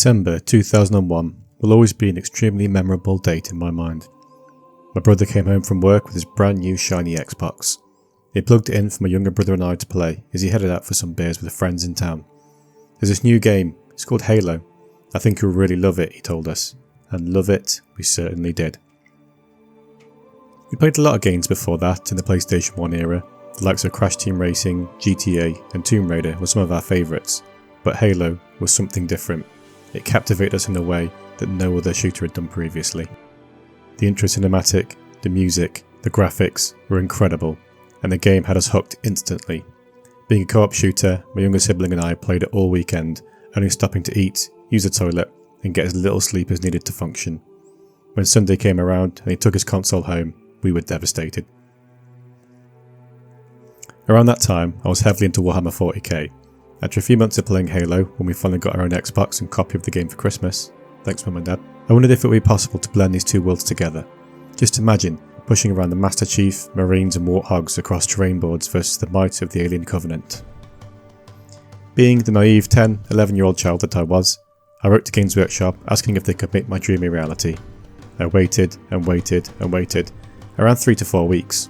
December 2001 will always be an extremely memorable date in my mind. My brother came home from work with his brand new shiny Xbox. He plugged it in for my younger brother and I to play as he headed out for some beers with friends in town. There's this new game, it's called Halo. I think you'll really love it, he told us. And love it, we certainly did. We played a lot of games before that in the PlayStation 1 era. The likes of Crash Team Racing, GTA and Tomb Raider were some of our favourites, but Halo was something different. It captivated us in a way that no other shooter had done previously. The intro cinematic, the music, the graphics were incredible, and the game had us hooked instantly. Being a co-op shooter, my younger sibling and I played it all weekend, only stopping to eat, use the toilet and get as little sleep as needed to function. When Sunday came around and he took his console home, we were devastated. Around that time, I was heavily into Warhammer 40k. After a few months of playing Halo, when we finally got our own Xbox and copy of the game for Christmas, thanks Mum and Dad, I wondered if it would be possible to blend these two worlds together. Just imagine pushing around the Master Chief, Marines and Warthogs across terrain boards versus the might of the Alien Covenant. Being the naive 10, 11-year-old child that I was, I wrote to Games Workshop asking if they could make my dream a reality. I waited and waited and waited, around 3 to 4 weeks.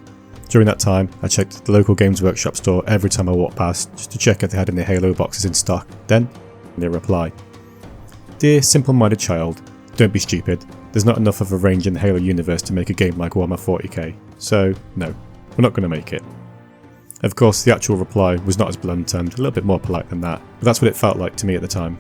During that time, I checked the local Games Workshop store every time I walked past just to check if they had any Halo boxes in stock. Then, they reply. Dear simple-minded child, don't be stupid. There's not enough of a range in the Halo universe to make a game like Warhammer 40k, so no, we're not going to make it. Of course, the actual reply was not as blunt and a little bit more polite than that, but that's what it felt like to me at the time.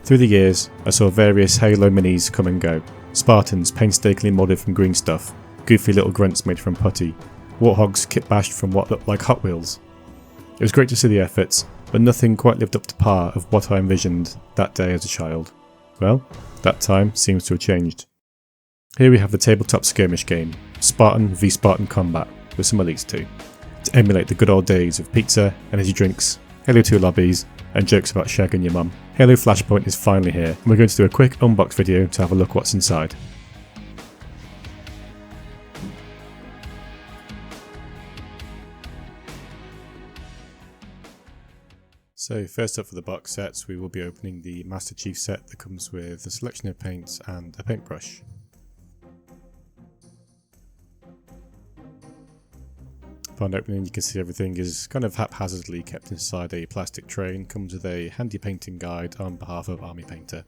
Through the years, I saw various Halo minis come and go. Spartans painstakingly modded from green stuff, goofy little grunts made from putty, Warthogs kit bashed from what looked like Hot Wheels. It was great to see the efforts, but nothing quite lived up to par of what I envisioned that day as a child. Well, that time seems to have changed. Here we have the tabletop skirmish game, Spartan v Spartan Combat, with some elites too, to emulate the good old days of pizza, energy drinks, Halo 2 lobbies, and jokes about shagging your mum. Halo Flashpoint is finally here, and we're going to do a quick unbox video to have a look what's inside. So first up for the box sets, we will be opening the Master Chief set that comes with a selection of paints and a paintbrush. Upon opening, you can see everything is kind of haphazardly kept inside a plastic tray and comes with a handy painting guide on behalf of Army Painter.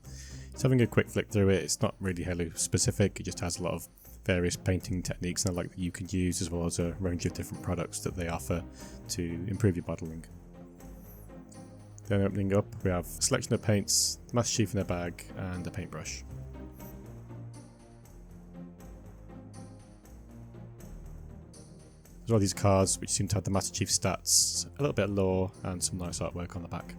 Just having a quick flick through it, it's not really Halo specific, it just has a lot of various painting techniques and that you can use, as well as a range of different products that they offer to improve your modelling. Then opening up, we have a selection of paints, the Master Chief in a bag, and a paintbrush. As well, these cards, which seem to have the Master Chief stats, a little bit of lore, and some nice artwork on the back.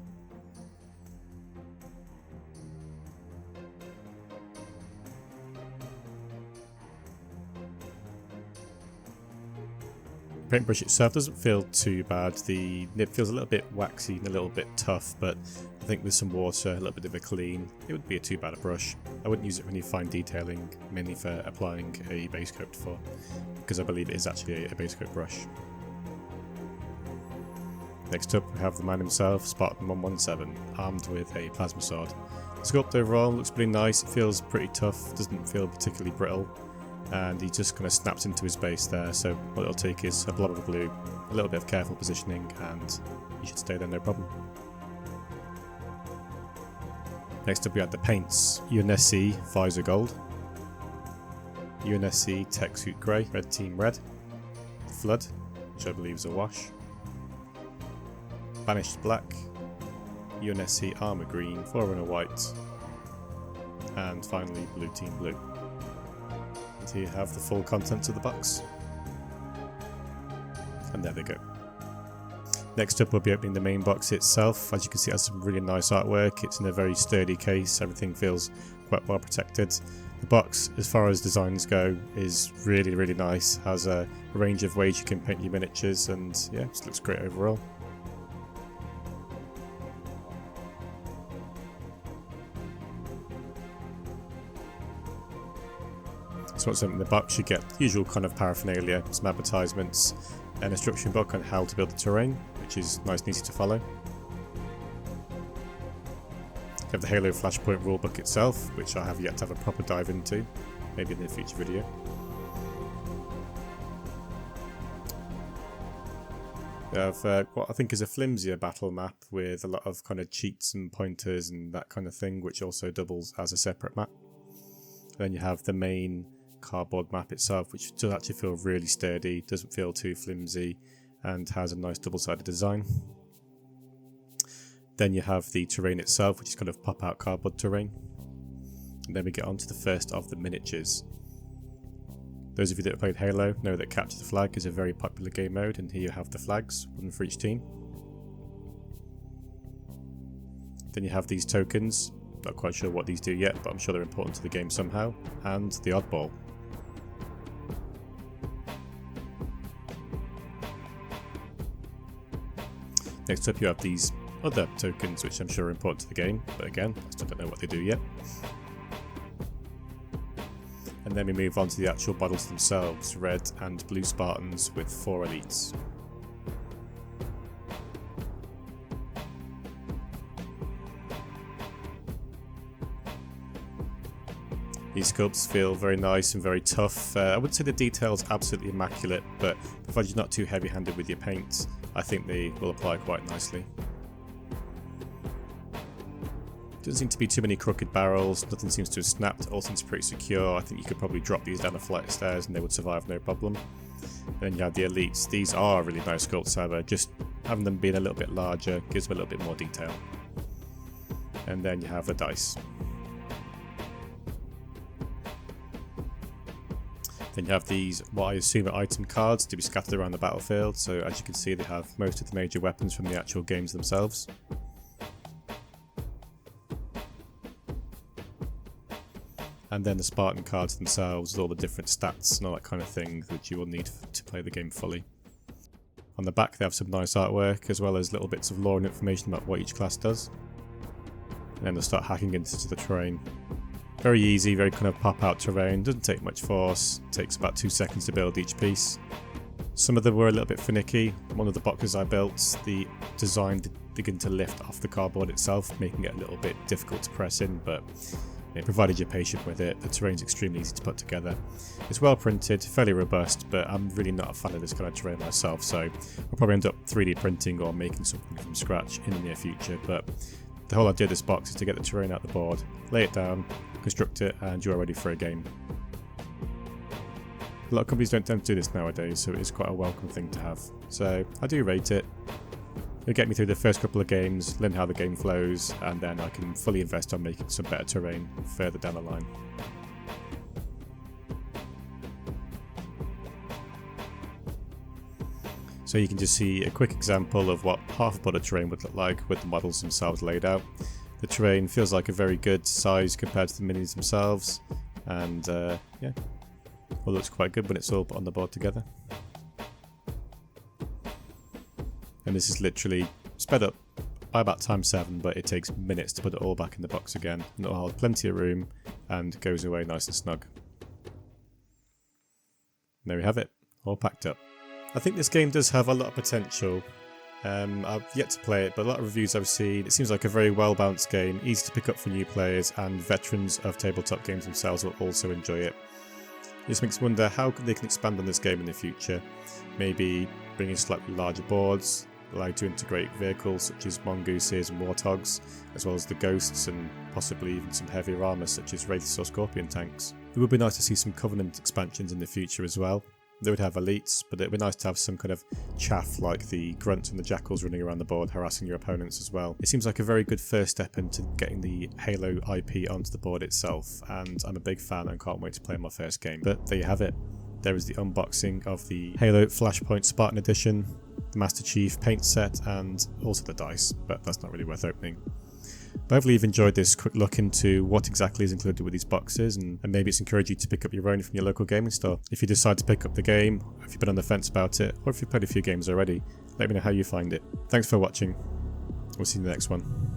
The paintbrush itself doesn't feel too bad. The nib feels a little bit waxy and a little bit tough, but I think with some water, a little bit of a clean, it wouldn't be too bad a brush. I wouldn't use it for any fine detailing, mainly for applying a base coat for, because I believe it is actually a base coat brush. Next up, we have the man himself, Spartan 117, armed with a plasma sword. The sculpt overall looks pretty nice, it feels pretty tough, doesn't feel particularly brittle, and he just kind of snaps into his base there, so what it'll take is a blob of glue, a little bit of careful positioning, and he should stay there no problem. Next up we have the paints, UNSC Visor Gold, UNSC Tech Suit Grey, Red Team Red, Flood, which I believe is a wash, Banished Black, UNSC Armour Green, Forerunner White, and finally Blue Team Blue. And here you have the full contents of the box. And there they go. Next up we'll be opening the main box itself. As you can see, it has some really nice artwork. It's in a very sturdy case, everything feels quite well protected. The box, as far as designs go, is really, really nice. Has a range of ways you can paint your miniatures, and yeah, it looks great overall. So what's in the box, you get the usual kind of paraphernalia, some advertisements, an instruction book on how to build the terrain, which is nice and easy to follow. You have the Halo Flashpoint rulebook itself, which I have yet to have a proper dive into, maybe in a future video. You have what I think is a flimsier battle map with a lot of kind of cheats and pointers and that kind of thing, which also doubles as a separate map. Then you have the main cardboard map itself, which does actually feel really sturdy, doesn't feel too flimsy, and has a nice double-sided design. Then you have the terrain itself, which is kind of pop-out cardboard terrain. And then we get on to the first of the miniatures. Those of you that have played Halo know that Capture the Flag is a very popular game mode, and here you have the flags, one for each team. Then you have these tokens, not quite sure what these do yet, but I'm sure they're important to the game somehow, and the oddball. Next up you have these other tokens, which I'm sure are important to the game, but again, I still don't know what they do yet. And then we move on to the actual models themselves, red and blue Spartans with 4 elites. These sculpts feel very nice and very tough. I wouldn't say the detail's absolutely immaculate, but provided you're not too heavy-handed with your paint, I think they will apply quite nicely. Doesn't seem to be too many crooked barrels, nothing seems to have snapped, all seems pretty secure. I think you could probably drop these down a flight of stairs and they would survive no problem. And then you have the elites. These are really nice sculpts, however, just having them being a little bit larger gives them a little bit more detail. And then you have the dice. Then you have these, what I assume are item cards to be scattered around the battlefield, so as you can see they have most of the major weapons from the actual games themselves. And then the Spartan cards themselves with all the different stats and all that kind of thing that you will need to play the game fully. On the back they have some nice artwork as well as little bits of lore and information about what each class does. And then they'll start hacking into the terrain. Very easy, very kind of pop out terrain, doesn't take much force, takes about 2 seconds to build each piece. Some of them were a little bit finicky. One of the boxes I built, the design did begin to lift off the cardboard itself, making it a little bit difficult to press in, but provided you're patient with it, the terrain's extremely easy to put together. It's well printed, fairly robust, but I'm really not a fan of this kind of terrain myself, so I'll probably end up 3D printing or making something from scratch in the near future, but the whole idea of this box is to get the terrain out the board, lay it down, construct it, and you're ready for a game. A lot of companies don't tend to do this nowadays, so it is quite a welcome thing to have. So I do rate it. It'll get me through the first couple of games, learn how the game flows, and then I can fully invest on making some better terrain further down the line. So you can just see a quick example of what half a bullet terrain would look like with the models themselves laid out. The terrain feels like a very good size compared to the minis themselves, and yeah, all looks quite good when it's all put on the board together. And this is literally sped up by about ×7, but it takes minutes to put it all back in the box again, and it'll hold plenty of room and goes away nice and snug. And there we have it, all packed up. I think this game does have a lot of potential. I've yet to play it, but a lot of reviews I've seen, it seems like a very well balanced game, easy to pick up for new players, and veterans of tabletop games themselves will also enjoy it. It just makes me wonder how they can expand on this game in the future. Maybe bring in slightly larger boards, allow you to integrate vehicles such as mongooses and warthogs, as well as the ghosts and possibly even some heavier armour such as wraiths or scorpion tanks. It would be nice to see some Covenant expansions in the future as well. They would have elites, but it would be nice to have some kind of chaff like the grunts and the jackals running around the board harassing your opponents as well. It seems like a very good first step into getting the Halo IP onto the board itself, and I'm a big fan and can't wait to play my first game. But there you have it. There is the unboxing of the Halo Flashpoint Spartan Edition, the Master Chief paint set, and also the dice, but that's not really worth opening. But hopefully you've enjoyed this quick look into what exactly is included with these boxes, and maybe it's encouraged you to pick up your own from your local gaming store. If you decide to pick up the game, if you've been on the fence about it, or if you've played a few games already, let me know how you find it. Thanks for watching. We'll see you in the next one.